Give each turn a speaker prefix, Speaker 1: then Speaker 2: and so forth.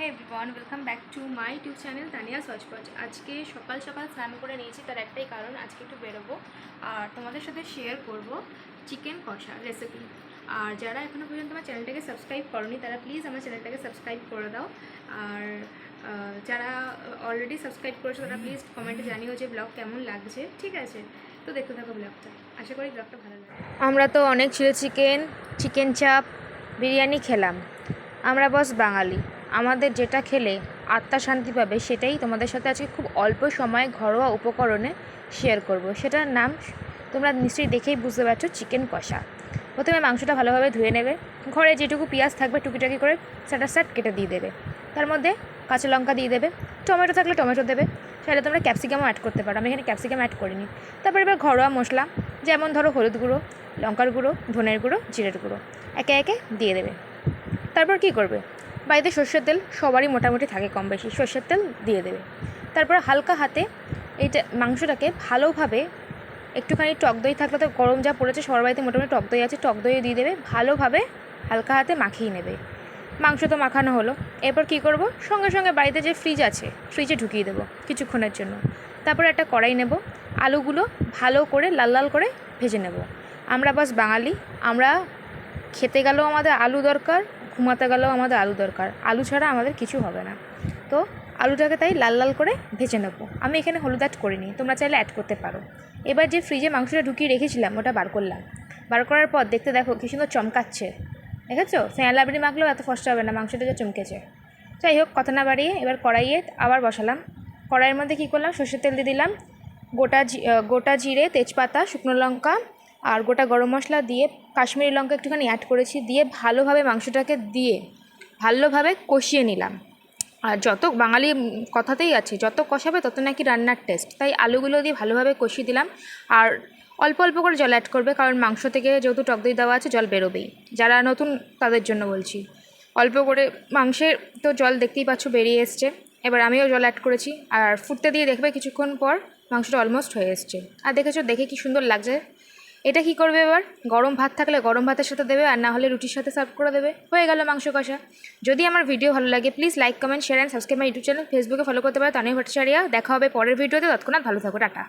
Speaker 1: Hey everyone, welcome back to my YouTube channel Tania সচপচ। আজকে সকাল সকাল স্নান করে নিয়েছি, তার একটাই কারণ, আজকে একটু বেরোবো আর তোমাদের সাথে শেয়ার করব চিকেন কষা রেসিপি। আর যারা এখনও পর্যন্ত আমার চ্যানেলটাকে সাবস্ক্রাইব করনি তারা প্লিজ আমার চ্যানেলটাকে সাবস্ক্রাইব করে দাও। আর যারা অলরেডি সাবস্ক্রাইব করেছো তারা প্লিজ কমেন্টে জানিও যে ব্লগ কেমন লাগছে। ঠিক আছে, তো দেখতে থাকো ব্লগটা, আশা করি ব্লগটা ভালো লাগে। আমরা তো অনেক চিলি চিকেন, চিকেন চাপ, বিরিয়ানি খেলাম। আমরা বস বাঙালি, আমাদের যেটা খেলে আত্মা শান্তি পাবে সেটাই তোমাদের সাথে আজকে খুব অল্প সময়ে ঘরোয়া উপকরণে শেয়ার করব। সেটার নাম তোমরা নিশ্চয়ই দেখেই বুঝতে পারছো, চিকেন কষা। প্রথমে মাংসটা ভালোভাবে ধুয়ে নেবে, ঘরে যেটুকু পেঁয়াজ থাকবে টুকিটাকি করে স্যাট কেটে দিয়ে দেবে, তার মধ্যে কাঁচা লঙ্কা দিয়ে দেবে, টমেটো থাকলে টমেটো দেবে, চাইলে তোমরা ক্যাপসিকামও অ্যাড করতে পারো, আমি এখানে ক্যাপসিকাম অ্যাড করিনি। তারপর এবার ঘরোয়া মশলা যেমন ধরো হলুদ গুঁড়ো, লঙ্কার গুঁড়ো, ধনের গুঁড়ো, জিরের গুঁড়ো একে একে দিয়ে দেবে। তারপর কী করবে, বাড়িতে সর্ষের তেল সবারই মোটামুটি থাকে কম বেশি, সর্ষের তেল দিয়ে দেবে। তারপর হালকা হাতে এইটা মাংসটাকে ভালোভাবে, একটুখানি টক দই থাকলে তো, গরম যা পড়েছে সবার বাড়িতে মোটামুটি টক দই আছে, টক দইও দিয়ে দেবে, ভালোভাবে হালকা হাতে মাখিয়ে নেবে। মাংস তো মাখানো হলো, এরপর কী করব, সঙ্গে সঙ্গে বাড়িতে যে ফ্রিজ আছে ফ্রিজে ঢুকিয়ে দেবো কিছুক্ষণের জন্য। তারপরে একটা কড়াই নেব, আলুগুলো ভালো করে লাল লাল করে ভেজে নেব। আমরা বাস বাঙালি, আমরা খেতে গেলেও আমাদের আলু দরকার, ঘুমাতে গেলেও আমাদের আলু দরকার, আলু ছাড়া আমাদের কিছু হবে না। তো আলুটাকে তাই লাল লাল করে ভেজে নেবো। আমি এখানে হলুদ অ্যাড করিনি, তোমরা চাইলে অ্যাড করতে পারো। এবার যে ফ্রিজে মাংসটা ঢুকিয়ে রেখেছিলাম ওটা বার করলাম, বার করার পর দেখতে দেখো কী সুন্দর চমকাচ্ছে, দেখেছো? ফেনা লাবড়ি মাখলেও এত কষ্ট হবে না, মাংসটা যে চমকেছে। যাই হোক, কথা না বাড়িয়ে এবার কড়াইয়ে আবার বসালাম। কড়াইয়ের মধ্যে কী করলাম, সর্ষের তেল দিয়ে দিলাম, গোটা জিরে, তেজপাতা, শুকনো লঙ্কা আর গোটা গরম মশলা দিয়ে কাশ্মীরি লঙ্কা একটুখানি অ্যাড করেছি, দিয়ে ভালোভাবে মাংসটাকে দিয়ে ভালোভাবে কষিয়ে নিলাম। আর যত বাঙালি কথাতেই আছে, যত কষাবে তত নাকি রান্নার টেস্ট, তাই আলুগুলো দিয়ে ভালোভাবে কষিয়ে দিলাম। আর অল্প অল্প করে জল অ্যাড করবে, কারণ মাংস থেকে যেহেতু টক দই দেওয়া আছে জল বেরোবেই, যারা নতুন তাদের জন্য বলছি। অল্প করে, মাংসের তো জল দেখতেই পাচ্ছ বেরিয়ে এসছে, এবার আমিও জল অ্যাড করেছি। আর ফুটতে দিয়ে দেখবে কিছুক্ষণ পর মাংসটা অলমোস্ট হয়ে এসছে। আর দেখেছো, দেখে কি সুন্দর লাগছে। এটা কি করবে এবার, গরম ভাত থাকলে গরম ভাতের সাথে দেবে, আর না হলে রুটির সাথে সার্ভ করে দেবে, হয়ে গেল মাংস কষা। যদি আমার ভিডিও ভালো লাগে please like, comment, share and subscribe my YouTube channel. ফেসবুকে ফলো করতে পারো তানিয়া ভট্টাচার্য। দেখা হবে পরের ভিডিওতে, তৎক্ষণাৎ ভালো থাকো, টাটা।